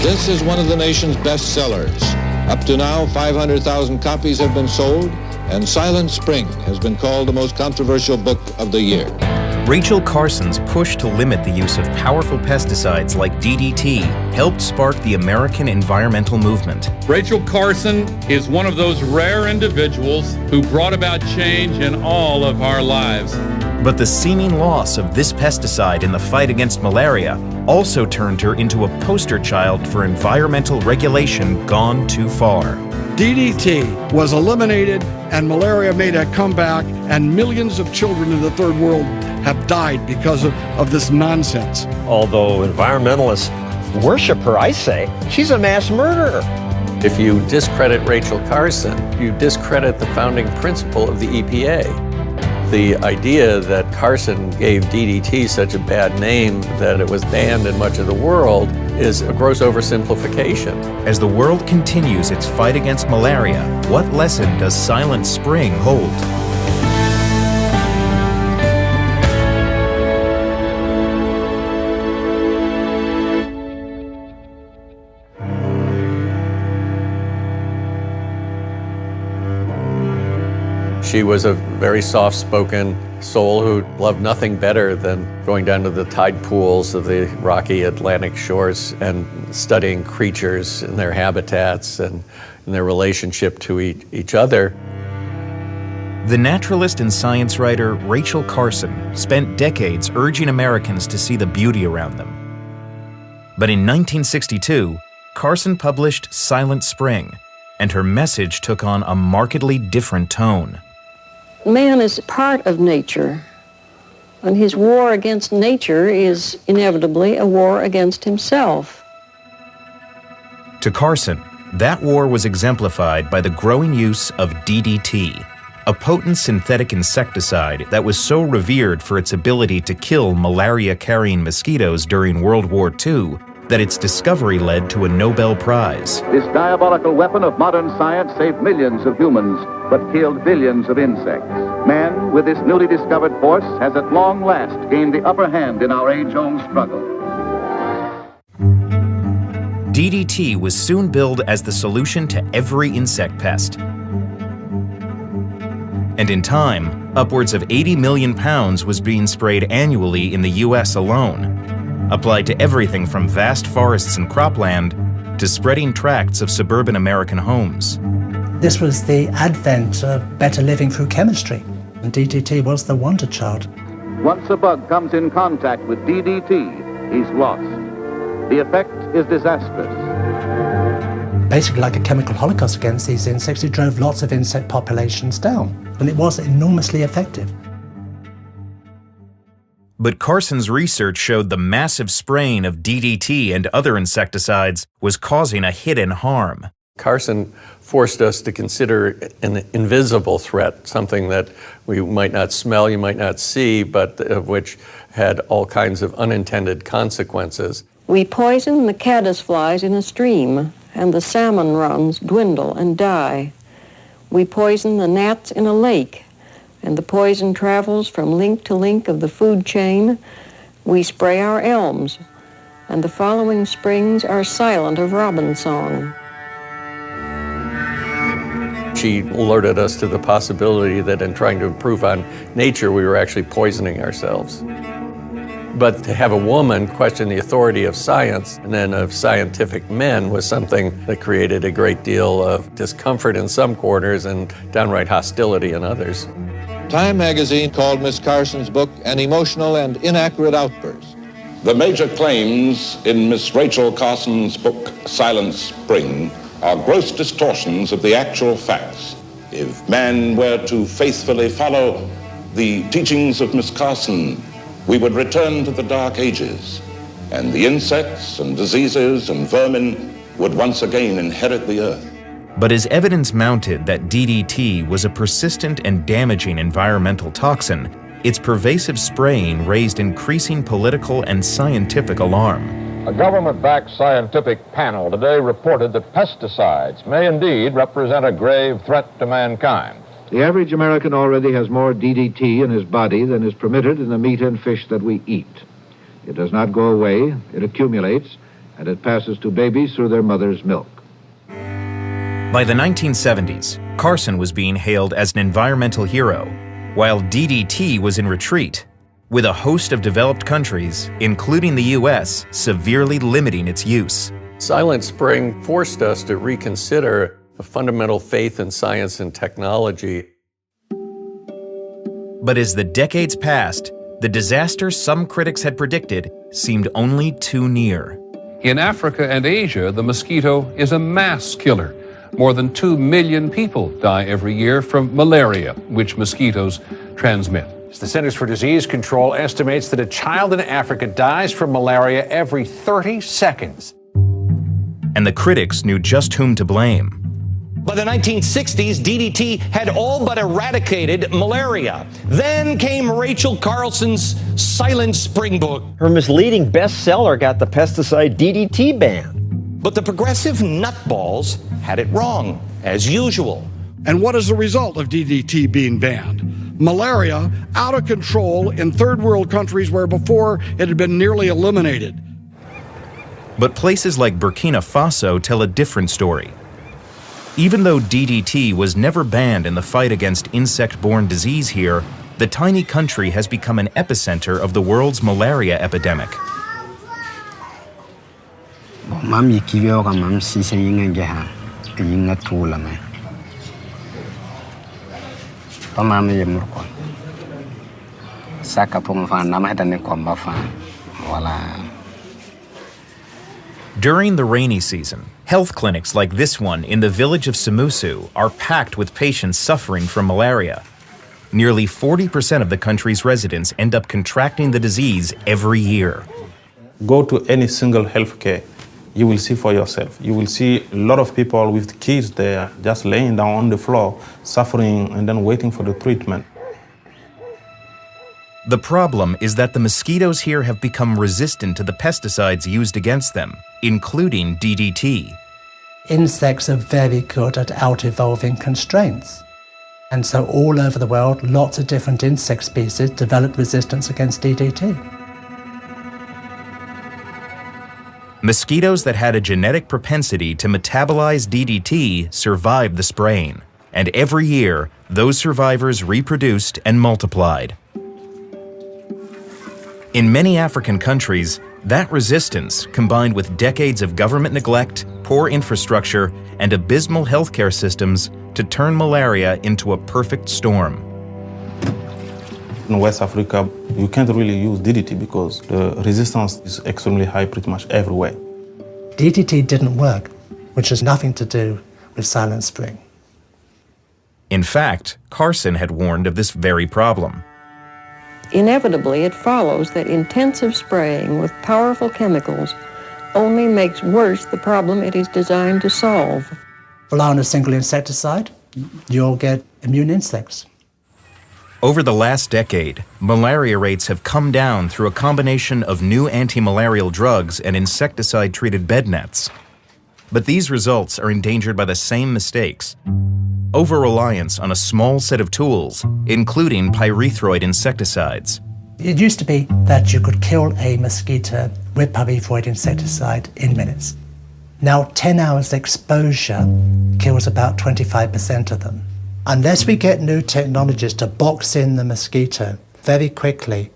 This is one of the nation's best sellers. Up to now, 500,000 copies have been sold, and Silent Spring has been called the most controversial book of the year. Rachel Carson's push to limit the use of powerful pesticides like DDT helped spark the American environmental movement. Rachel Carson is one of those rare individuals who brought about change in all of our lives. But the seeming loss of this pesticide in the fight against malaria also turned her into a poster child for environmental regulation gone too far. DDT was eliminated and malaria made a comeback, and millions of children in the third world have died because of this nonsense. Although environmentalists worship her, I say, she's a mass murderer. If you discredit Rachel Carson, you discredit the founding principle of the EPA. The idea that Carson gave DDT such a bad name that it was banned in much of the world is a gross oversimplification. As the world continues its fight against malaria, what lesson does Silent Spring hold? She was a very soft-spoken soul who loved nothing better than going down to the tide pools of the rocky Atlantic shores and studying creatures and their habitats and their relationship to each other. The naturalist and science writer Rachel Carson spent decades urging Americans to see the beauty around them. But in 1962, Carson published Silent Spring, and her message took on a markedly different tone. Man is part of nature, and his war against nature is inevitably a war against himself. To Carson, that war was exemplified by the growing use of DDT, a potent synthetic insecticide that was so revered for its ability to kill malaria-carrying mosquitoes during World War II that its discovery led to a Nobel Prize. This diabolical weapon of modern science saved millions of humans, but killed billions of insects. Man, with this newly discovered force, has at long last gained the upper hand in our age-old struggle. DDT was soon billed as the solution to every insect pest. And in time, upwards of 80 million pounds was being sprayed annually in the US alone, applied to everything from vast forests and cropland to spreading tracts of suburban American homes. This was the advent of better living through chemistry, and DDT was the wonder child. Once a bug comes in contact with DDT, he's lost. The effect is disastrous. Basically like a chemical holocaust against these insects, it drove lots of insect populations down, and it was enormously effective. But Carson's research showed the massive spraying of DDT and other insecticides was causing a hidden harm. Carson forced us to consider an invisible threat, something that we might not smell, you might not see, but of which had all kinds of unintended consequences. We poison the caddisflies in a stream, and the salmon runs dwindle and die. We poison the gnats in a lake, and the poison travels from link to link of the food chain. We spray our elms, and the following springs are silent of robin song. She alerted us to the possibility that in trying to improve on nature, we were actually poisoning ourselves. But to have a woman question the authority of science and then of scientific men was something that created a great deal of discomfort in some quarters and downright hostility in others. Time magazine called Miss Carson's book an emotional and inaccurate outburst. The major claims in Miss Rachel Carson's book, Silent Spring, are gross distortions of the actual facts. If man were to faithfully follow the teachings of Miss Carson, we would return to the Dark Ages, and the insects and diseases and vermin would once again inherit the earth. But as evidence mounted that DDT was a persistent and damaging environmental toxin, its pervasive spraying raised increasing political and scientific alarm. A government-backed scientific panel today reported that pesticides may indeed represent a grave threat to mankind. The average American already has more DDT in his body than is permitted in the meat and fish that we eat. It does not go away, it accumulates, and it passes to babies through their mother's milk. By the 1970s, Carson was being hailed as an environmental hero, while DDT was in retreat, with a host of developed countries, including the U.S., severely limiting its use. Silent Spring forced us to reconsider a fundamental faith in science and technology. But as the decades passed, the disaster some critics had predicted seemed only too near. In Africa and Asia, the mosquito is a mass killer. More than 2 million people die every year from malaria, which mosquitoes transmit. The Centers for Disease Control estimates that a child in Africa dies from malaria every 30 seconds. And the critics knew just whom to blame. By the 1960s, DDT had all but eradicated malaria. Then came Rachel Carson's Silent Spring book. Her misleading bestseller got the pesticide DDT ban. But the progressive nutballs had it wrong, as usual. And what is the result of DDT being banned? Malaria out of control in third world countries where before it had been nearly eliminated. But places like Burkina Faso tell a different story. Even though DDT was never banned in the fight against insect-borne disease here, the tiny country has become an epicenter of the world's malaria epidemic. During the rainy season, health clinics like this one in the village of Samusu are packed with patients suffering from malaria. Nearly 40% of the country's residents end up contracting the disease every year. Go to any single healthcare, you will see for yourself. You will see a lot of people with kids there just laying down on the floor, suffering and then waiting for the treatment. The problem is that the mosquitoes here have become resistant to the pesticides used against them, including DDT. Insects are very good at out-evolving constraints. And so all over the world, lots of different insect species developed resistance against DDT. Mosquitoes that had a genetic propensity to metabolize DDT survived the spraying, and every year, those survivors reproduced and multiplied. In many African countries, that resistance, combined with decades of government neglect, poor infrastructure, and abysmal healthcare systems, to turn malaria into a perfect storm. In West Africa, you can't really use DDT because the resistance is extremely high pretty much everywhere. DDT didn't work, which has nothing to do with Silent Spring. In fact, Carson had warned of this very problem. Inevitably, it follows that intensive spraying with powerful chemicals only makes worse the problem it is designed to solve. Rely on a single insecticide, you'll get immune insects. Over the last decade, malaria rates have come down through a combination of new anti-malarial drugs and insecticide-treated bed nets. But these results are endangered by the same mistakes. Over-reliance on a small set of tools, including pyrethroid insecticides. It used to be that you could kill a mosquito with pyrethroid insecticide in minutes. Now 10 hours exposure kills about 25% of them. Unless we get new technologies to box in the mosquito very quickly,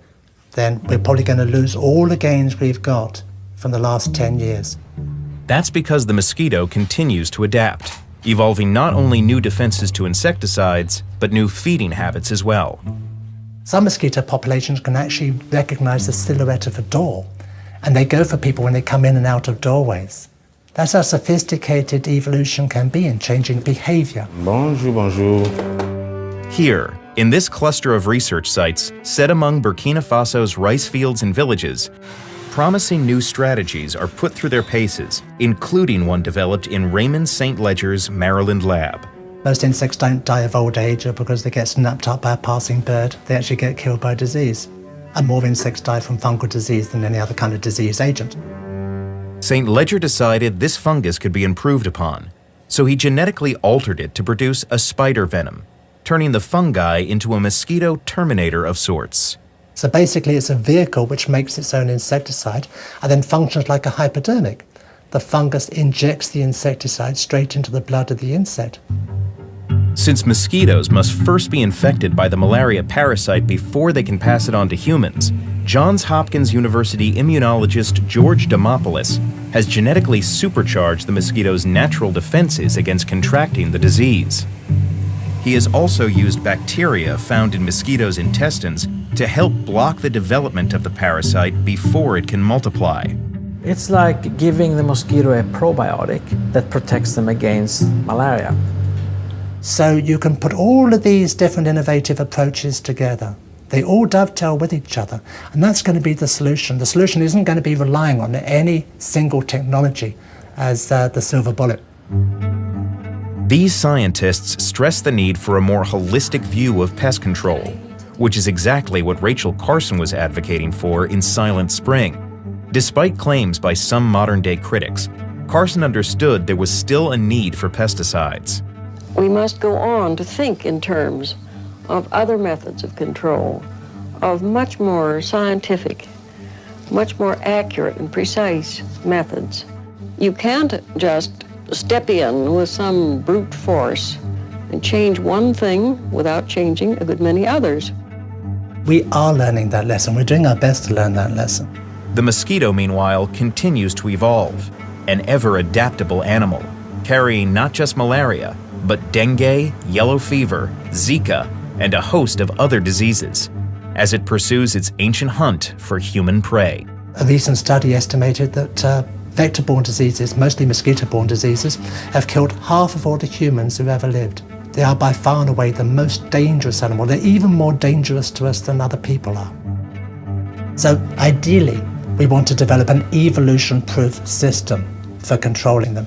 then we're probably going to lose all the gains we've got from the last 10 years. That's because the mosquito continues to adapt, evolving not only new defenses to insecticides, but new feeding habits as well. Some mosquito populations can actually recognize the silhouette of a door, and they go for people when they come in and out of doorways. That's how sophisticated evolution can be in changing behavior. Bonjour, bonjour. Here, in this cluster of research sites set among Burkina Faso's rice fields and villages, promising new strategies are put through their paces, including one developed in Raymond St. Ledger's Maryland lab. Most insects don't die of old age or because they get snapped up by a passing bird. They actually get killed by disease. And more insects die from fungal disease than any other kind of disease agent. St. Ledger decided this fungus could be improved upon, so he genetically altered it to produce a spider venom, turning the fungi into a mosquito terminator of sorts. So basically it's a vehicle which makes its own insecticide and then functions like a hypodermic. the fungus injects the insecticide straight into the blood of the insect. Since mosquitoes must first be infected by the malaria parasite before they can pass it on to humans, Johns Hopkins University immunologist George Demopoulos has genetically supercharged the mosquito's natural defenses against contracting the disease. He has also used bacteria found in mosquitoes' intestines to help block the development of the parasite before it can multiply. It's like giving the mosquito a probiotic that protects them against malaria. So you can put all of these different innovative approaches together. They all dovetail with each other, and that's going to be the solution. The solution isn't going to be relying on any single technology as the silver bullet. These scientists stress the need for a more holistic view of pest control, which is exactly what Rachel Carson was advocating for in Silent Spring. Despite claims by some modern-day critics, Carson understood there was still a need for pesticides. We must go on to think in terms of other methods of control, of much more scientific, much more accurate and precise methods. You can't just step in with some brute force and change one thing without changing a good many others. We are learning that lesson. We're doing our best to learn that lesson. The mosquito, meanwhile, continues to evolve, an ever-adaptable animal, carrying not just malaria, but dengue, yellow fever, Zika, and a host of other diseases, as it pursues its ancient hunt for human prey. A recent study estimated that vector-borne diseases, mostly mosquito-borne diseases, have killed half of all the humans who ever lived. They are by far and away the most dangerous animal. They're even more dangerous to us than other people are. So ideally, we want to develop an evolution-proof system for controlling them.